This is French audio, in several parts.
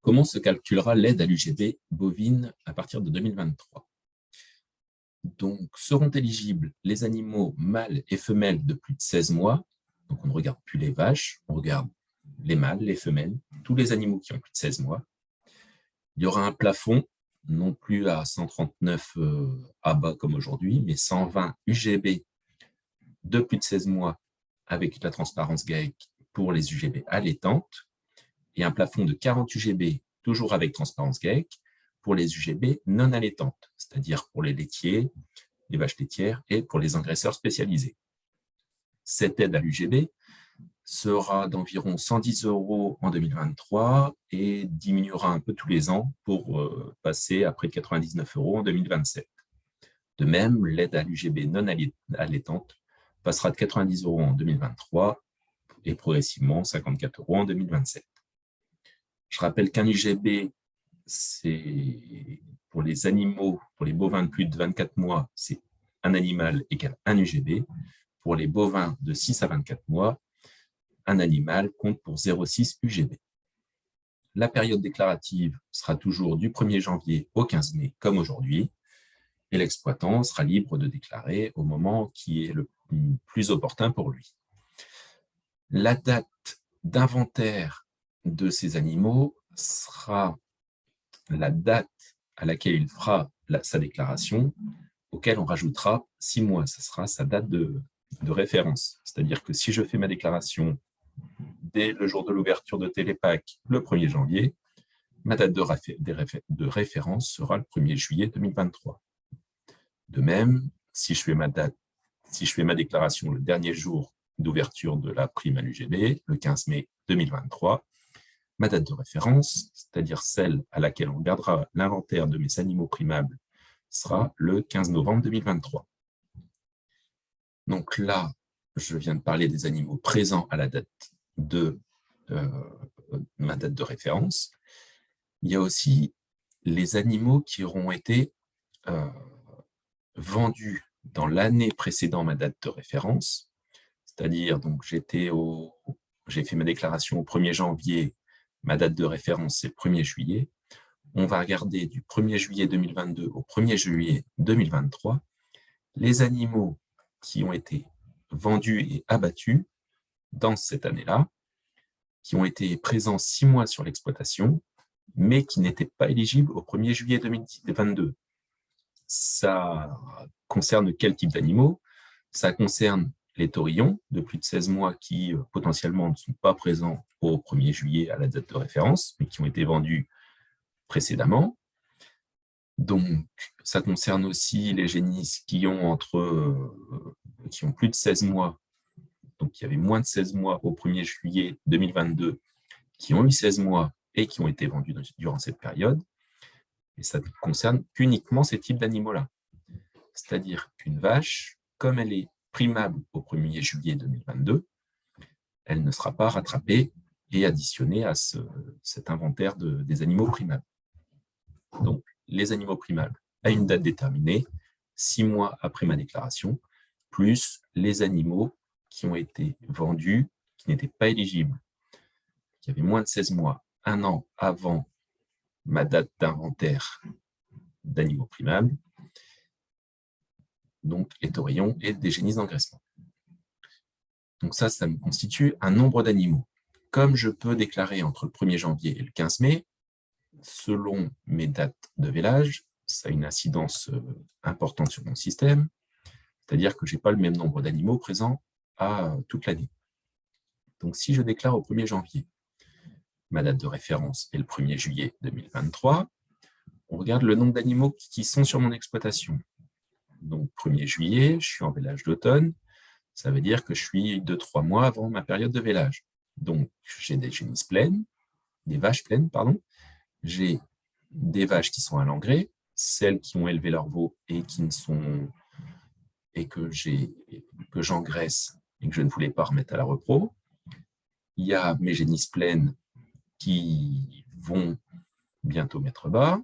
Comment se calculera l'aide à l'UGB bovine à partir de 2023? Donc, seront éligibles les animaux mâles et femelles de plus de 16 mois. Donc, on ne regarde plus les vaches, on regarde les mâles, les femelles, tous les animaux qui ont plus de 16 mois. Il y aura un plafond, non plus à 139 ABA comme aujourd'hui, mais 120 UGB de plus de 16 mois avec la transparence GAEC pour les UGB allaitantes et un plafond de 40 UGB, toujours avec transparence GAEC, pour les UGB non allaitantes, c'est-à-dire pour les laitiers, les vaches laitières et pour les engraisseurs spécialisés. Cette aide à l'UGB sera d'environ 110 € en 2023 et diminuera un peu tous les ans pour passer à près de 99 € en 2027. De même, l'aide à l'UGB non allaitante passera de 90 € en 2023 et progressivement 54 € en 2027. Je rappelle qu'un UGB, c'est pour les animaux, pour les bovins de plus de 24 mois, c'est un animal égale un UGB. Pour les bovins de 6 à 24 mois, un animal compte pour 0,6 UGB. La période déclarative sera toujours du 1er janvier au 15 mai, comme aujourd'hui, et l'exploitant sera libre de déclarer au moment qui est le plus opportun pour lui. La date d'inventaire de ces animaux sera la date à laquelle il fera sa déclaration, auquel on rajoutera 6 mois. Ce sera sa date de référence. C'est-à-dire que si je fais ma déclaration dès le jour de l'ouverture de Télépac, le 1er janvier, ma date de référence sera le 1er juillet 2023. De même, si je fais ma déclaration le dernier jour d'ouverture de la prime à l'UGB, le 15 mai 2023, ma date de référence, c'est-à-dire celle à laquelle on gardera l'inventaire de mes animaux primables, sera le 15 novembre 2023. Donc là, je viens de parler des animaux présents à la date de ma date de référence. Il y a aussi les animaux qui auront été vendus dans l'année précédant ma date de référence, c'est-à-dire donc j'ai fait ma déclaration au 1er janvier, ma date de référence c'est le 1er juillet. On va regarder du 1er juillet 2022 au 1er juillet 2023 les animaux qui ont été vendus et abattus dans cette année-là, qui ont été présents 6 mois sur l'exploitation, mais qui n'étaient pas éligibles au 1er juillet 2022. Ça concerne quel type d'animaux? Ça concerne les taurillons de plus de 16 mois qui potentiellement ne sont pas présents au 1er juillet à la date de référence, mais qui ont été vendus précédemment. Donc, ça concerne aussi les génisses qui ont plus de 16 mois, donc qui avaient moins de 16 mois au 1er juillet 2022, qui ont eu 16 mois et qui ont été vendus durant cette période. Et ça ne concerne qu'uniquement ces types d'animaux-là. C'est-à-dire qu'une vache, comme elle est primable au 1er juillet 2022, elle ne sera pas rattrapée et additionnée à cet inventaire des animaux primables. Donc, les animaux primables à une date déterminée, 6 mois après ma déclaration, plus les animaux qui ont été vendus, qui n'étaient pas éligibles, qui avaient moins de 16 mois, 1 an avant ma date d'inventaire d'animaux primables, donc les taurillons et des génisses d'engraissement. Donc ça me constitue un nombre d'animaux. Comme je peux déclarer entre le 1er janvier et le 15 mai, selon mes dates de vélage, ça a une incidence importante sur mon système, c'est-à-dire que je n'ai pas le même nombre d'animaux présents à toute l'année. Donc si je déclare au 1er janvier, ma date de référence est le 1er juillet 2023, on regarde le nombre d'animaux qui sont sur mon exploitation. Donc 1er juillet, je suis en vélage d'automne, ça veut dire que je suis 2-3 mois avant ma période de vélage. Donc j'ai des génisses pleines, des vaches pleines, pardon, j'ai des vaches qui sont à l'engrais, celles qui ont élevé leurs veaux et que j'engraisse et que je ne voulais pas remettre à la repro. Il y a mes génisses pleines qui vont bientôt mettre bas.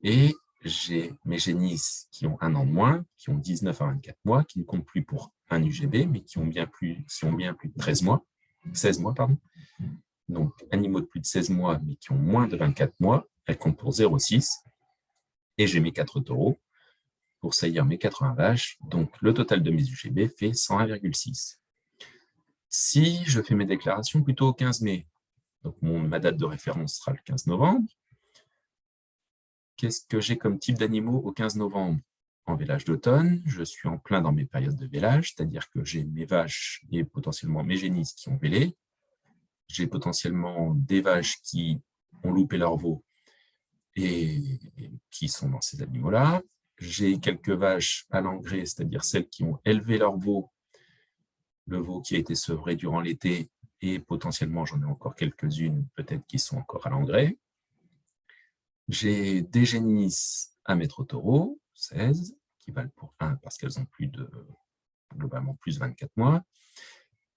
Et j'ai mes génisses qui ont 1 an de moins, qui ont 19 à 24 mois, qui ne comptent plus pour un UGB, mais qui ont bien plus de 16 mois, pardon. Donc, animaux de plus de 16 mois, mais qui ont moins de 24 mois, elles comptent pour 0,6. Et j'ai mes 4 taureaux pour saillir mes 80 vaches. Donc, le total de mes UGB fait 101,6. Si je fais mes déclarations plutôt au 15 mai, donc ma date de référence sera le 15 novembre, qu'est-ce que j'ai comme type d'animaux au 15 novembre? En vélage d'automne, je suis en plein dans mes périodes de vélage, c'est-à-dire que j'ai mes vaches et potentiellement mes génisses qui ont vélé. J'ai potentiellement des vaches qui ont loupé leur veau et qui sont dans ces animaux-là. J'ai quelques vaches à l'engrais, c'est-à-dire celles qui ont élevé leur veau, le veau qui a été sevré durant l'été, et potentiellement j'en ai encore quelques-unes, peut-être qui sont encore à l'engrais. J'ai des génisses à mettre au taureau, 16, qui valent pour 1 parce qu'elles ont globalement plus de 24 mois.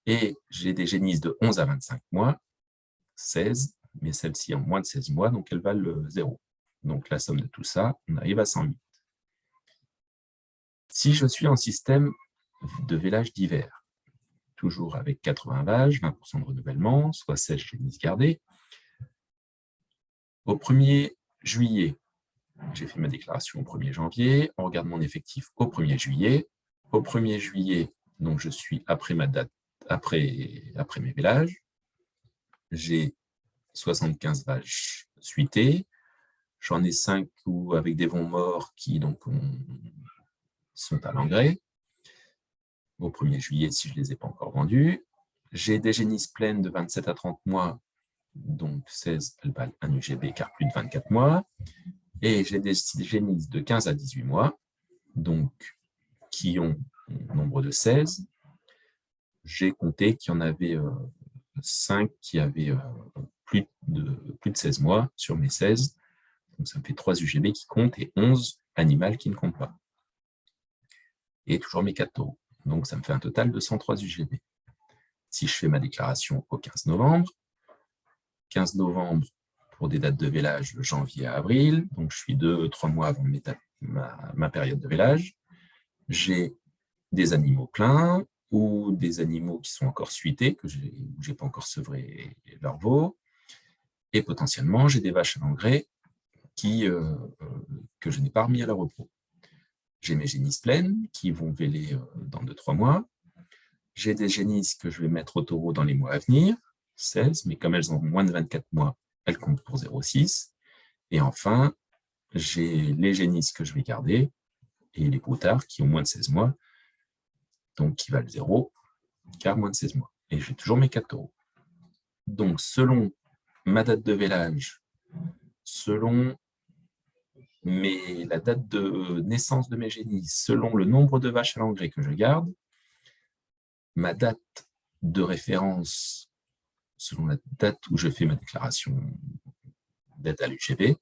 Et j'ai des génisses de 11 à 25 mois, 16, mais celles-ci ont moins de 16 mois, donc elles valent 0. Donc la somme de tout ça, on arrive à 108. Si je suis en système de vélage d'hiver, toujours avec 80 vaches, 20% de renouvellement, soit 16 génisses gardées, au 1er juillet, j'ai fait ma déclaration au 1er janvier, on regarde mon effectif au 1er juillet. Au 1er juillet, donc je suis après ma date, après mes vélages, j'ai 75 vaches suitées, j'en ai 5 avec des vents morts qui donc sont à l'engrais au 1er juillet si je ne les ai pas encore vendus. J'ai des génisses pleines de 27 à 30 mois, donc 16, elles valent 1 UGB car plus de 24 mois. Et j'ai des génisses de 15 à 18 mois, donc qui ont un nombre de 16. J'ai compté qu'il y en avait 5 qui avaient plus de 16 mois sur mes 16. Donc ça me fait 3 UGB qui comptent et 11 animales qui ne comptent pas. Et toujours mes 4 taureaux. Donc ça me fait un total de 103 UGB. Si je fais ma déclaration au 15 novembre, 15 novembre pour des dates de vélage de janvier à avril, donc je suis 2-3 mois avant ma période de vélage, j'ai des animaux pleins ou des animaux qui sont encore suités, que je n'ai pas encore sevré leur veau, et potentiellement j'ai des vaches à l'engrais que je n'ai pas remis à leur repos. J'ai mes génisses pleines qui vont véler dans 2-3 mois. J'ai des génisses que je vais mettre au taureau dans les mois à venir, 16, mais comme elles ont moins de 24 mois, elles comptent pour 0,6. Et enfin, j'ai les génisses que je vais garder et les broutards qui ont moins de 16 mois, donc qui valent 0, car moins de 16 mois. Et j'ai toujours mes 4 taureaux. Donc, selon ma date de vélage, selon la date de naissance de mes génisses, selon le nombre de vaches à l'engrais que je garde, ma date de référence, selon la date où je fais ma déclaration d'aide à l'UGB,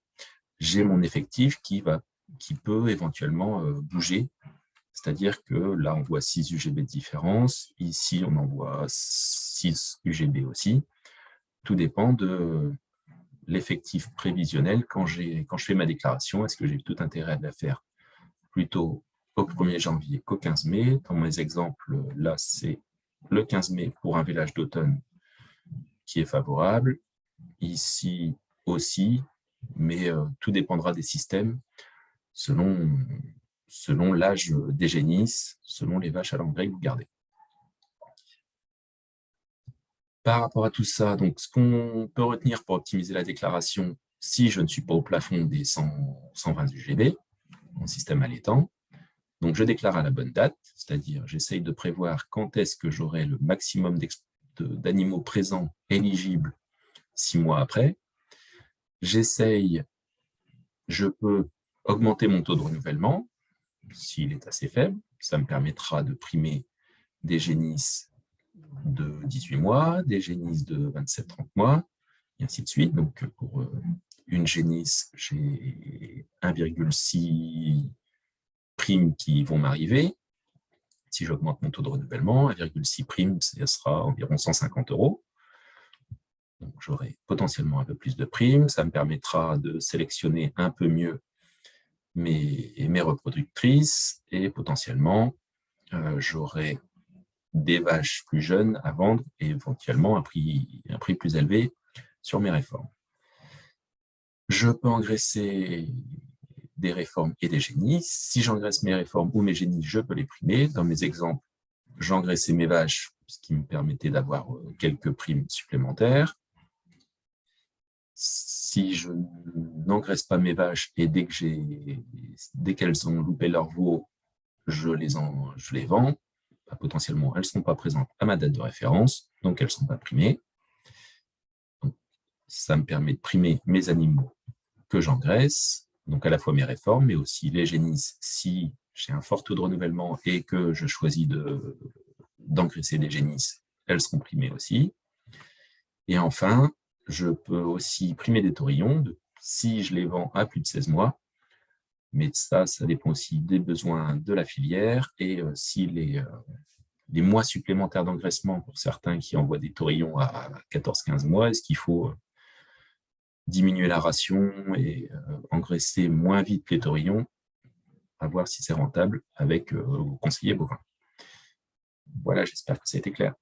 j'ai mon effectif qui peut éventuellement bouger. C'est-à-dire que là, on voit 6 UGB de différence. Ici, on en voit 6 UGB aussi. Tout dépend de l'effectif prévisionnel quand je fais ma déclaration. Est-ce que j'ai tout intérêt à la faire plutôt au 1er janvier qu'au 15 mai? Dans mes exemples, là, c'est le 15 mai pour un vélage d'automne qui est favorable. Ici aussi, mais tout dépendra des systèmes selon l'âge des génisses, selon les vaches à l'engrais que vous gardez. Par rapport à tout ça, donc, ce qu'on peut retenir pour optimiser la déclaration, si je ne suis pas au plafond des 120 UGB, en système allaitant, donc je déclare à la bonne date, c'est-à-dire j'essaye de prévoir quand est-ce que j'aurai le maximum d'animaux présents éligibles 6 mois après. Je peux augmenter mon taux de renouvellement, s'il est assez faible. Ça me permettra de primer des génisses de 18 mois, des génisses de 27-30 mois, et ainsi de suite. Donc, pour une génisse, j'ai 1,6 primes qui vont m'arriver. Si j'augmente mon taux de renouvellement, 1,6 primes, ce sera environ 150 €. Donc, j'aurai potentiellement un peu plus de primes. Ça me permettra de sélectionner un peu mieux mes reproductrices et potentiellement, j'aurai des vaches plus jeunes à vendre et éventuellement un prix plus élevé sur mes réformes. Je peux engraisser des réformes et des génies. Si j'engraisse mes réformes ou mes génies, je peux les primer. Dans mes exemples, j'engraissais mes vaches, ce qui me permettait d'avoir quelques primes supplémentaires. Si je n'engraisse pas mes vaches et dès qu'elles ont loupé leur veau, je les vends, potentiellement elles ne sont pas présentes à ma date de référence, donc elles ne sont pas primées. Donc, ça me permet de primer mes animaux que j'engraisse, donc à la fois mes réformes, mais aussi les génisses si j'ai un fort taux de renouvellement et que je choisis d'engraisser des génisses, elles seront primées aussi. Et enfin, je peux aussi primer des taurillons si je les vends à plus de 16 mois. Mais ça dépend aussi des besoins de la filière et si les mois supplémentaires d'engraissement pour certains qui envoient des taurillons à 14-15 mois, est-ce qu'il faut diminuer la ration et engraisser moins vite les taurillons, à voir si c'est rentable avec vos conseillers bovins. Voilà, j'espère que ça a été clair.